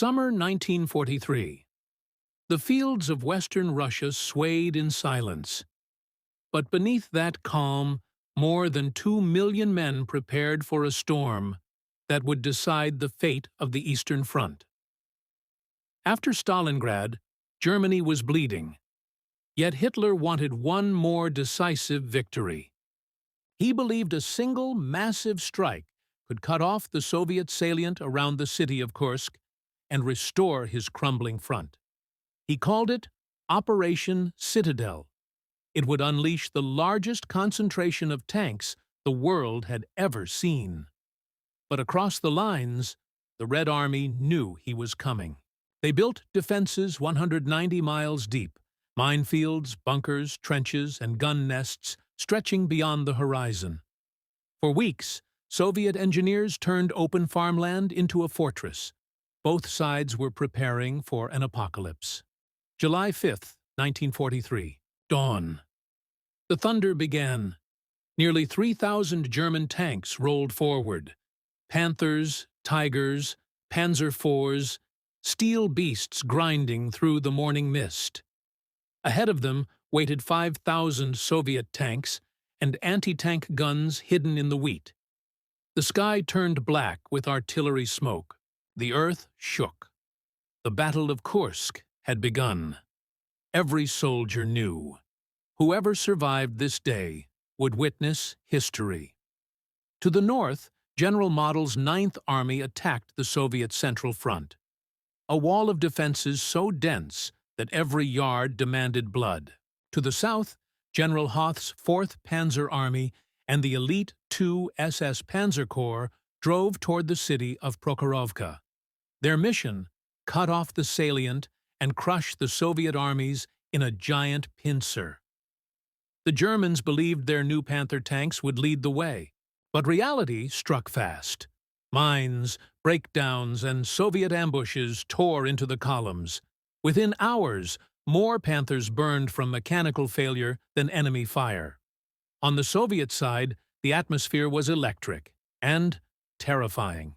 Summer 1943. The fields of Western Russia swayed in silence. But beneath that calm, more than 2 million men prepared for a storm that would decide the fate of the Eastern Front. After Stalingrad, Germany was bleeding. Yet Hitler wanted one more decisive victory. He believed a single massive strike could cut off the Soviet salient around the city of Kursk and restore his crumbling front. He called it Operation Citadel. It would unleash the largest concentration of tanks the world had ever seen. But across the lines, the Red Army knew he was coming. They built defenses 190 miles deep, minefields, bunkers, trenches, and gun nests stretching beyond the horizon. For weeks, Soviet engineers turned open farmland into a fortress. Both sides were preparing for an apocalypse. July 5, 1943. Dawn. The thunder began. Nearly 3,000 German tanks rolled forward. Panthers, Tigers, Panzer IVs, steel beasts grinding through the morning mist. Ahead of them waited 5,000 Soviet tanks and anti-tank guns hidden in the wheat. The sky turned black with artillery smoke. The earth shook. The Battle of Kursk had begun. Every soldier knew. Whoever survived this day would witness history. To the north, General Model's 9th Army attacked the Soviet Central Front. A wall of defenses so dense that every yard demanded blood. To the south, General Hoth's 4th Panzer Army and the elite 2 SS Panzer Corps drove toward the city of Prokhorovka. Their mission: cut off the salient and crush the Soviet armies in a giant pincer. The Germans believed their new Panther tanks would lead the way, but reality struck fast. Mines, breakdowns, and Soviet ambushes tore into the columns. Within hours, more Panthers burned from mechanical failure than enemy fire. On the Soviet side, the atmosphere was electric and terrifying.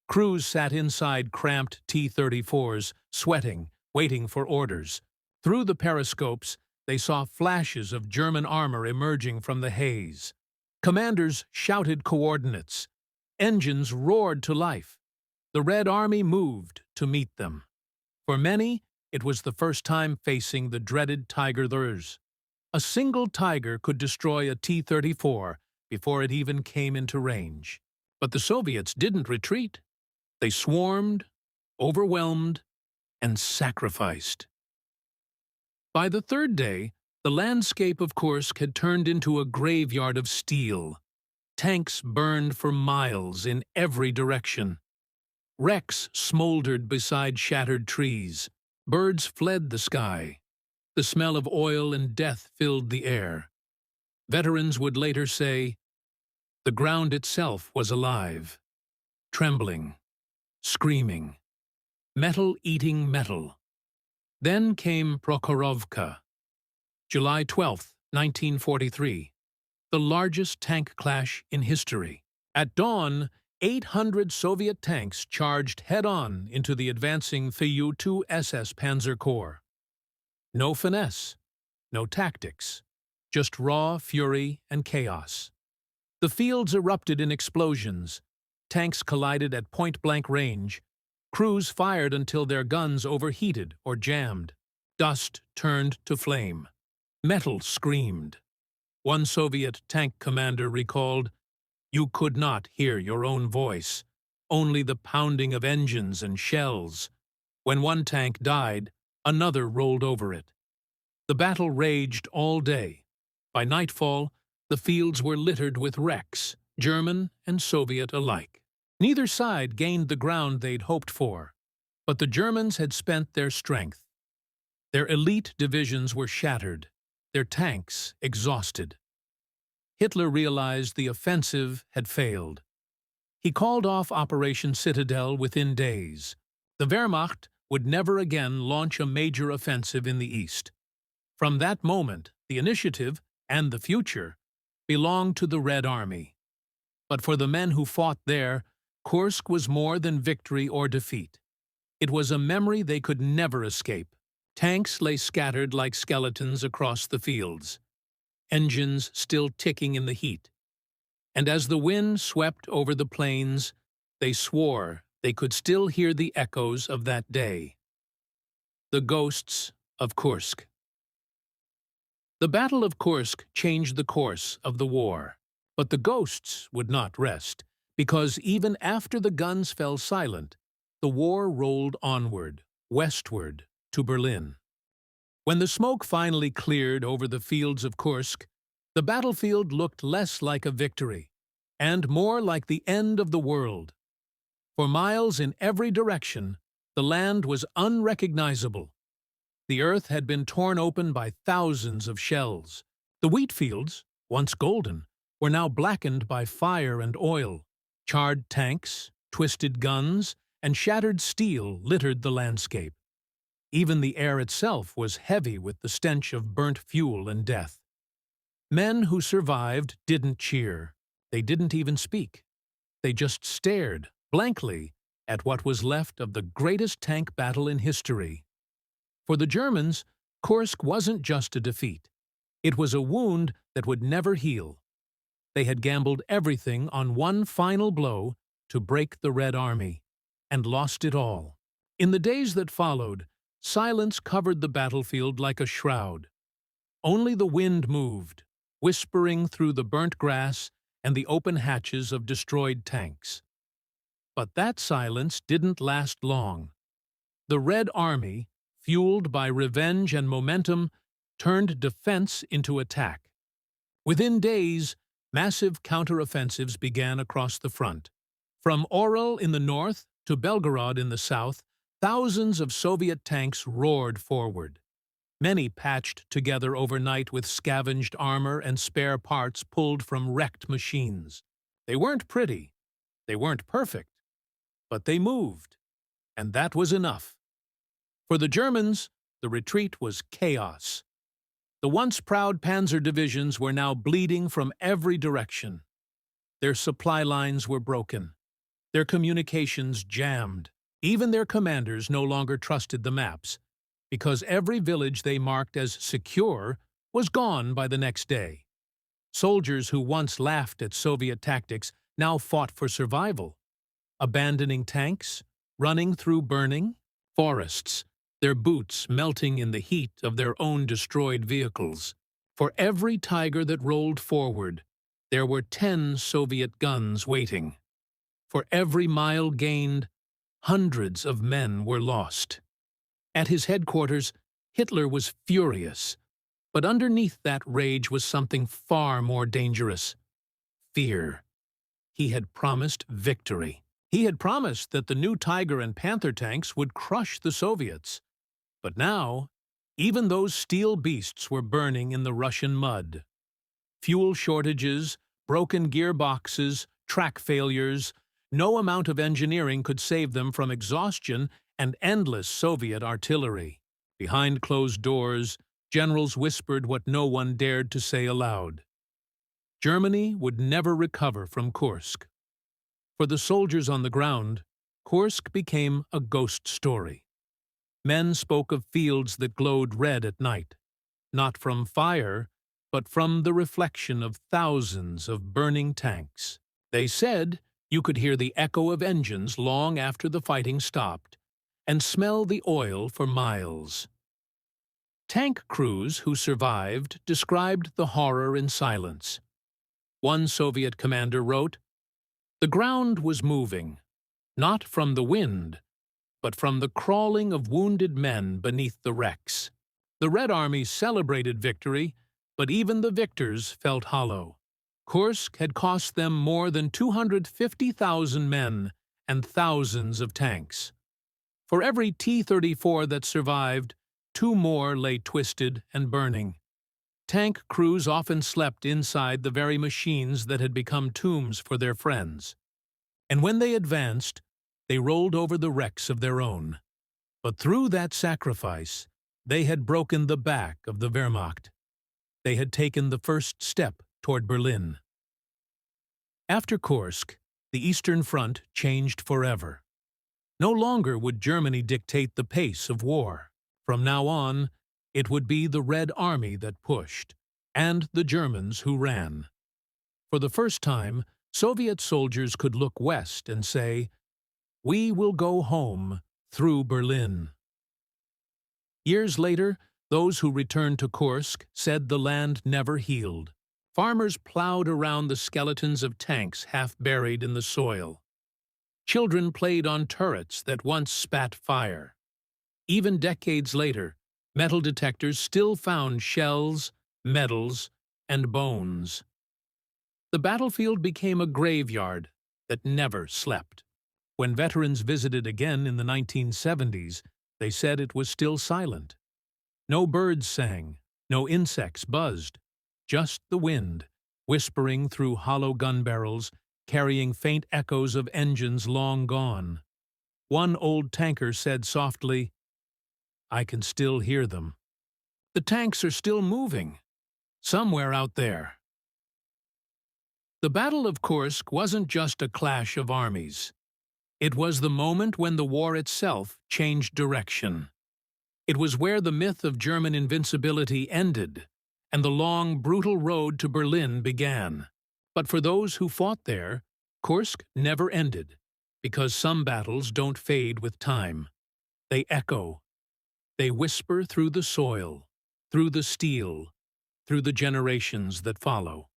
Crews sat inside cramped T-34s, sweating, waiting for orders. Through the periscopes, they saw flashes of German armor emerging from the haze. Commanders shouted coordinates. Engines roared to life. The Red Army moved to meet them. For many, it was the first time facing the dreaded Tigers. A single Tiger could destroy a T-34 before it even came into range. But the Soviets didn't retreat. They swarmed, overwhelmed, and sacrificed. By the third day, the landscape of Kursk had turned into a graveyard of steel. Tanks burned for miles in every direction. Wrecks smoldered beside shattered trees. Birds fled the sky. The smell of oil and death filled the air. Veterans would later say, the ground itself was alive, trembling, screaming, metal eating metal. Then came Prokhorovka. July 12, 1943, the largest tank clash in history. At dawn, 800 Soviet tanks charged head-on into the advancing WW2 SS Panzer Corps. No finesse, no tactics, just raw fury and chaos. The fields erupted in explosions. Tanks collided at point-blank range. Crews fired until their guns overheated or jammed. Dust turned to flame. Metal screamed. One Soviet tank commander recalled, "You could not hear your own voice, only the pounding of engines and shells. When one tank died, another rolled over it." The battle raged all day. By nightfall, the fields were littered with wrecks, German and Soviet alike. Neither side gained the ground they'd hoped for, but the Germans had spent their strength. Their elite divisions were shattered, their tanks exhausted. Hitler realized the offensive had failed. He called off Operation Citadel within days. The Wehrmacht would never again launch a major offensive in the east. From that moment, the initiative and the future belonged to the Red Army. But for the men who fought there, Kursk was more than victory or defeat. It was a memory they could never escape. Tanks lay scattered like skeletons across the fields, engines still ticking in the heat. And as the wind swept over the plains, they swore they could still hear the echoes of that day. The ghosts of Kursk. The Battle of Kursk changed the course of the war, but the ghosts would not rest, because even after the guns fell silent, the war rolled onward, westward, to Berlin. When the smoke finally cleared over the fields of Kursk, the battlefield looked less like a victory, and more like the end of the world. For miles in every direction, the land was unrecognizable. The earth had been torn open by thousands of shells. The wheat fields, once golden, were now blackened by fire and oil. Charred tanks, twisted guns, and shattered steel littered the landscape. Even the air itself was heavy with the stench of burnt fuel and death. Men who survived didn't cheer. They didn't even speak. They just stared, blankly, at what was left of the greatest tank battle in history. For the Germans, Kursk wasn't just a defeat. It was a wound that would never heal. They had gambled everything on one final blow to break the Red Army, and lost it all. In the days that followed, silence covered the battlefield like a shroud. Only the wind moved, whispering through the burnt grass and the open hatches of destroyed tanks. But that silence didn't last long. The Red Army, fueled by revenge and momentum, turned defense into attack. Within days, massive counteroffensives began across the front. From Orel in the north to Belgorod in the south, thousands of Soviet tanks roared forward. Many patched together overnight with scavenged armor and spare parts pulled from wrecked machines. They weren't pretty, they weren't perfect, but they moved, and that was enough. For the Germans, the retreat was chaos. The once proud Panzer divisions were now bleeding from every direction. Their supply lines were broken, their communications jammed. Even their commanders no longer trusted the maps, because every village they marked as secure was gone by the next day. Soldiers who once laughed at Soviet tactics now fought for survival, abandoning tanks, running through burning forests, their boots melting in the heat of their own destroyed vehicles. For every Tiger that rolled forward, there were 10 Soviet guns waiting. For every mile gained, hundreds of men were lost. At his headquarters, Hitler was furious, but underneath that rage was something far more dangerous: fear. He had promised victory. He had promised that the new Tiger and Panther tanks would crush the Soviets. But now, even those steel beasts were burning in the Russian mud. Fuel shortages, broken gearboxes, track failures. No amount of engineering could save them from exhaustion and endless Soviet artillery. Behind closed doors, generals whispered what no one dared to say aloud. Germany would never recover from Kursk. For the soldiers on the ground, Kursk became a ghost story. Men spoke of fields that glowed red at night, not from fire, but from the reflection of thousands of burning tanks. They said you could hear the echo of engines long after the fighting stopped, and smell the oil for miles. Tank crews who survived described the horror in silence. One Soviet commander wrote, "The ground was moving, not from the wind, but from the crawling of wounded men beneath the wrecks." The Red Army celebrated victory, but even the victors felt hollow. Kursk had cost them more than 250,000 men and thousands of tanks. For every T-34 that survived, 2 more lay twisted and burning. Tank crews often slept inside the very machines that had become tombs for their friends. And when they advanced, they rolled over the wrecks of their own. But through that sacrifice, they had broken the back of the Wehrmacht. They had taken the first step toward Berlin. After Kursk, the Eastern Front changed forever. No longer would Germany dictate the pace of war. From now on, it would be the Red Army that pushed, and the Germans who ran. For the first time, Soviet soldiers could look west and say, "We will go home through Berlin." Years later, those who returned to Kursk said the land never healed. Farmers plowed around the skeletons of tanks half buried in the soil. Children played on turrets that once spat fire. Even decades later, metal detectors still found shells, medals, and bones. The battlefield became a graveyard that never slept. When veterans visited again in the 1970s, they said it was still silent. No birds sang, no insects buzzed, just the wind, whispering through hollow gun barrels, carrying faint echoes of engines long gone. One old tanker said softly, "I can still hear them. The tanks are still moving, somewhere out there." The Battle of Kursk wasn't just a clash of armies. It was the moment when the war itself changed direction. It was where the myth of German invincibility ended, and the long, brutal road to Berlin began. But for those who fought there, Kursk never ended, because some battles don't fade with time. They echo. They whisper through the soil, through the steel, through the generations that follow.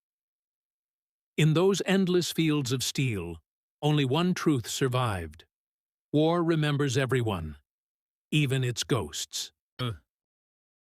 In those endless fields of steel, only one truth survived. War remembers everyone, even its ghosts.